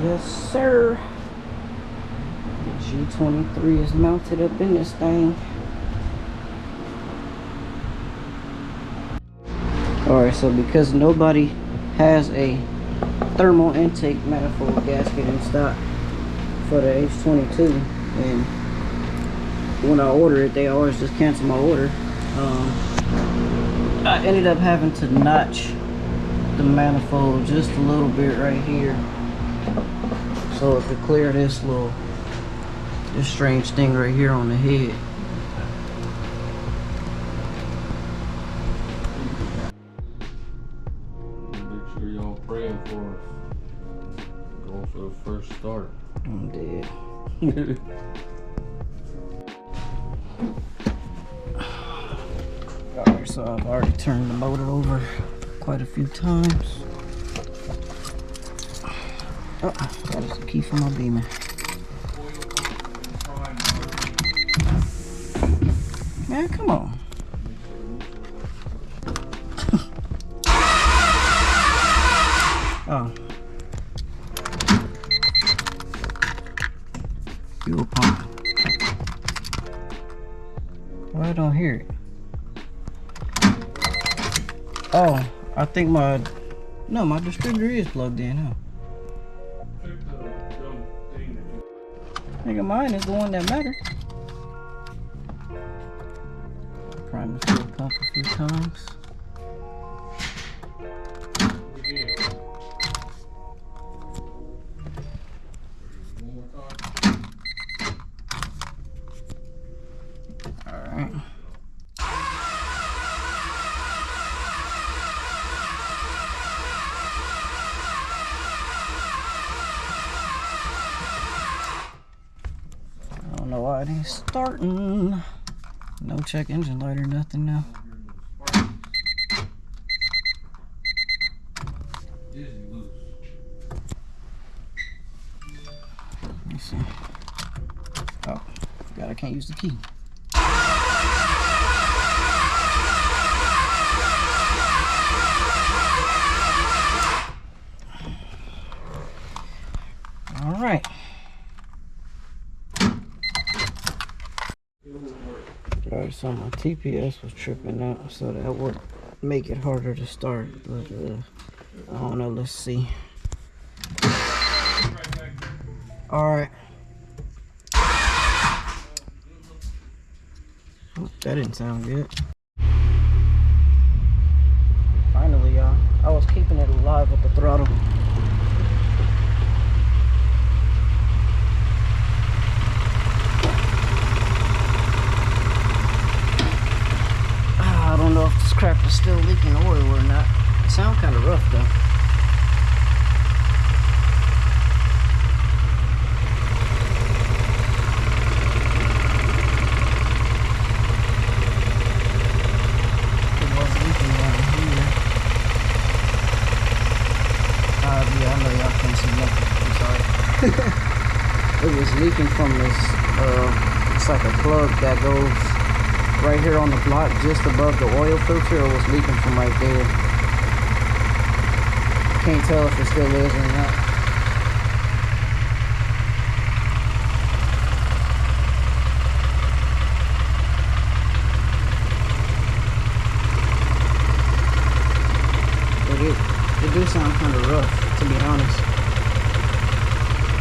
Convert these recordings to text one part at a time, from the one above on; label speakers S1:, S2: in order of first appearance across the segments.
S1: Yes, sir. The G23 is mounted up in this thing. Alright, so because nobody has a thermal intake manifold gasket in stock for the H22, and when I order it, they always just cancel my order. I ended up having to notch the manifold just a little bit right here, so it could clear this strange thing right here on the head.
S2: Make sure y'all praying for us. Going for the first start.
S1: I'm dead. Alright, so I've already turned the motor over quite a few times. Oh, that is the key for my beamer. Man, come on. Oh. Fuel pump. Well, I don't hear it. Oh, I think my distributor is plugged in, huh? I think mine is the one that matters. Prime the fuel pump a few times. Alright. I don't know why it ain't starting. No check engine light or nothing now. Let me see. Oh, God, I can't use the key. All right. Alright, so my TPS was tripping out, so that would make it harder to start, but I don't know, let's see. Alright. Oh, that didn't sound good. Finally, y'all. I was keeping it alive with the throttle. I don't know if this crap is still leaking oil or not. It sounds kind of rough though. It was leaking down here. Yeah, I know y'all can't see nothing. I'm sorry. It was leaking from this, it's like a plug that goes right here on the block just above the oil filter. It was leaking from right there. Can't tell if it still is or not. But it do sound kind of rough, to be honest.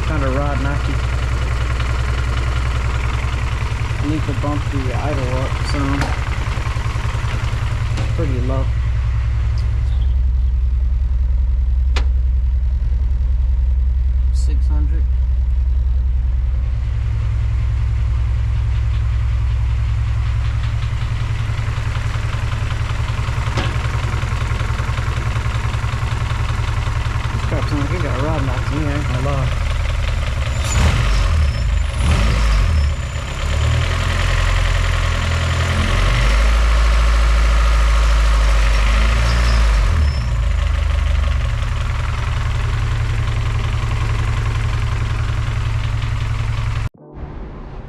S1: Kind of rod knocky. I need to bump the idle up some. Pretty low. $600. This crap sounds like it got rod knocked in here, I ain't gonna lie.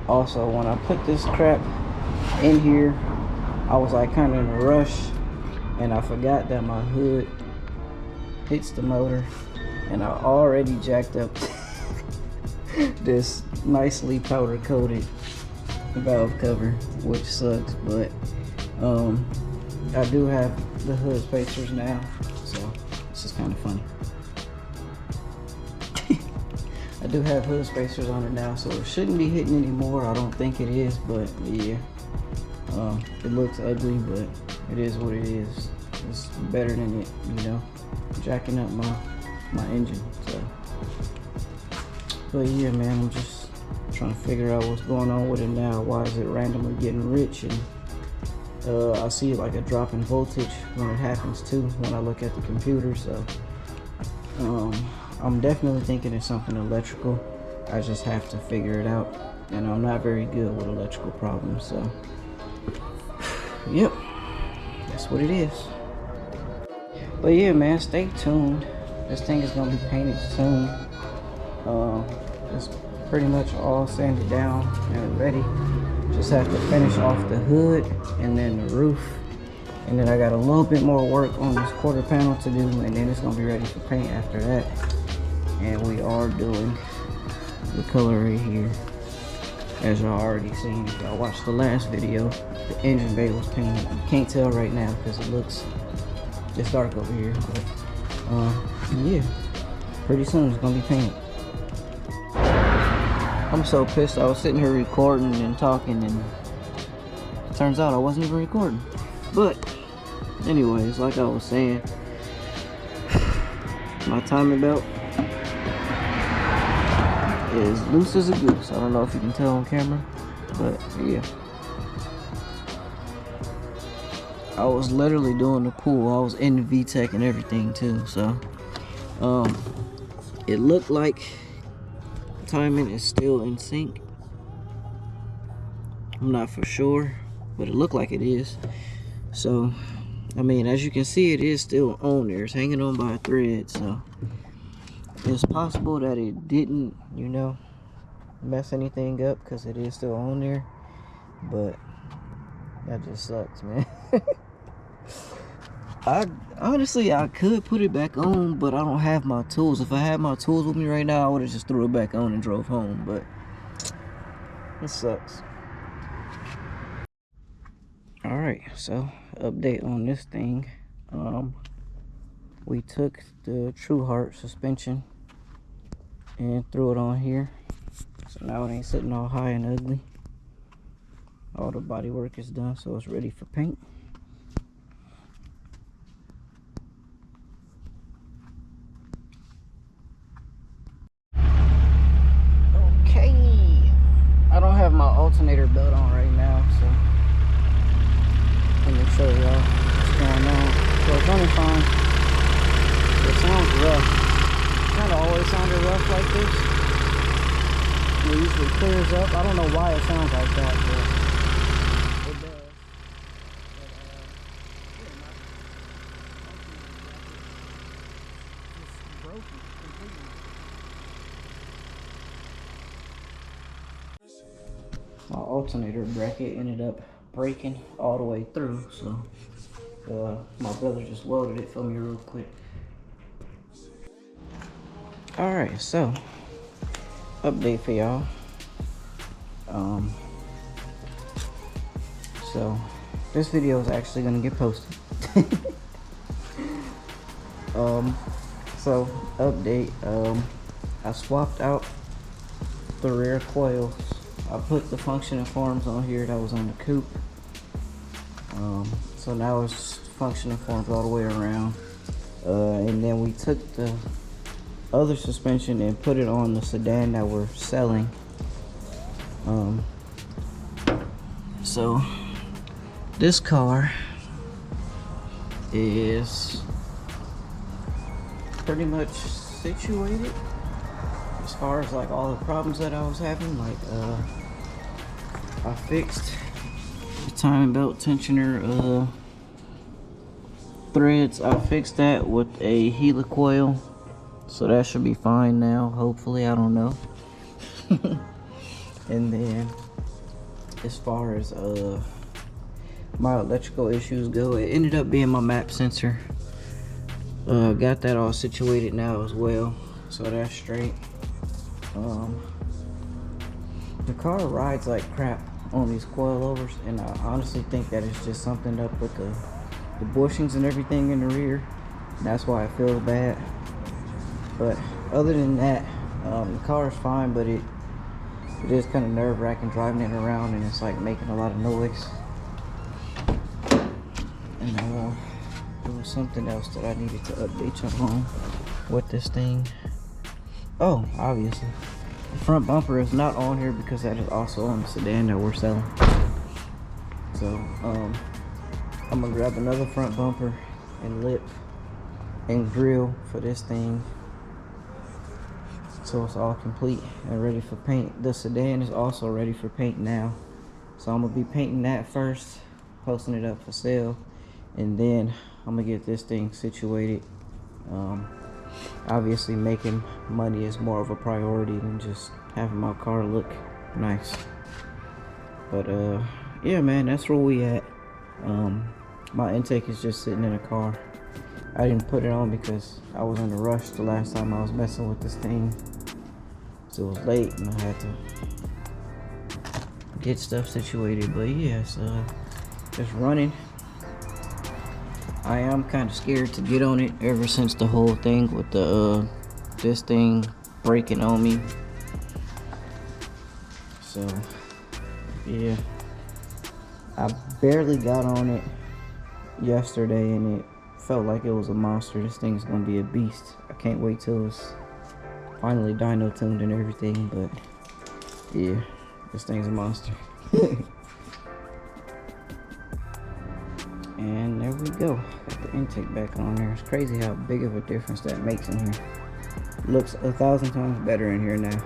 S1: Also, when I put this crap in here, I was like kind of in a rush, and I forgot that my hood hits the motor, and I already jacked up this nicely powder coated valve cover, which sucks, but I do have the hood spacers now, so this is kind of funny. I do have hood spacers on it now, so it shouldn't be hitting anymore. I don't think it is, but yeah, it looks ugly, but it is what it is. It's better than it, you know, jacking up my engine. So, but yeah, man, I'm just trying to figure out what's going on with it now. Why is it randomly getting rich? And I see like a drop in voltage when it happens too, when I look at the computer. So I'm definitely thinking it's something electrical. I just have to figure it out, and I'm not very good with electrical problems. So yep, that's what it is. But yeah, man, stay tuned. This thing is gonna be painted soon. It's pretty much all sanded down and ready. Just have to finish off the hood and then the roof, and then I got a little bit more work on this quarter panel to do, and then it's gonna be ready for paint after that. And we are doing the color right here, as y'all already seen. If y'all watched the last video, the engine bay was painted. You can't tell right now because it's dark over here, but yeah, pretty soon it's gonna be painted. I'm so pissed. I was sitting here recording and talking, and turns out I wasn't even recording. But anyways, like I was saying, my timing belt is loose as a goose. I don't know if you can tell on camera, but yeah. I was literally doing the pool. I was in the VTEC and everything too, so it looked like timing is still in sync. I'm not for sure, but it looked like it is. So I mean, as you can see, it is still on there. It's hanging on by a thread, so it's possible that it didn't, you know, mess anything up because it is still on there. But that just sucks, man. Honestly, I could put it back on, but I don't have my tools. If I had my tools with me right now, I would have just threw it back on and drove home, but it sucks. Alright, so update on this thing. We took the True Heart suspension and threw it on here, so now it ain't sitting all high and ugly. All the body work is done, so it's ready for paint. I don't have my alternator belt on right now, so let me show y'all what's going on. So it's running fine. It sounds rough. It kind of always sounded rough like this. It usually clears up. I don't know why it sounds like that, but it does. It's broken completely. My alternator bracket ended up breaking all the way through, so my brother just welded it for me real quick. Alright, so update for y'all. So this video is actually gonna get posted. So update, I swapped out the rear coils. I put the functioning forms on here that was on the coupe. So now it's functioning forms all the way around. And then we took the other suspension and put it on the sedan that we're selling. So this car is pretty much situated as far as like all the problems that I was having. Like I fixed the timing belt tensioner threads. I fixed that with a helicoil, so that should be fine now, hopefully. I don't know. And then as far as my electrical issues go, it ended up being my map sensor. Got that all situated now as well, so that's straight. The car rides like crap on these coilovers, and I honestly think that it's just something up with the bushings and everything in the rear. That's why it feels bad. But other than that, the car is fine, but it is kind of nerve-wracking driving it around, and it's like making a lot of noise. And there was something else that I needed to update you on with this thing. Oh, obviously, the front bumper is not on here because that is also on the sedan that we're selling. So I'm gonna grab another front bumper and lip and grill for this thing, so it's all complete and ready for paint. The sedan is also ready for paint now, so I'm gonna be painting that first, posting it up for sale, and then I'm gonna get this thing situated. Obviously making money is more of a priority than just having my car look nice. But yeah, man, that's where we at. My intake is just sitting in a car. I didn't put it on because I was in a rush the last time I was messing with this thing, so it was late and I had to get stuff situated. But yeah, so just running. I am kind of scared to get on it ever since the whole thing with the this thing breaking on me. So yeah, I barely got on it yesterday and it felt like it was a monster. This thing's gonna be a beast. I can't wait till it's finally dyno tuned and everything, but yeah, this thing's a monster. And there we go. Got the intake back on there. It's crazy how big of a difference that makes in here. Looks 1,000 times better in here now.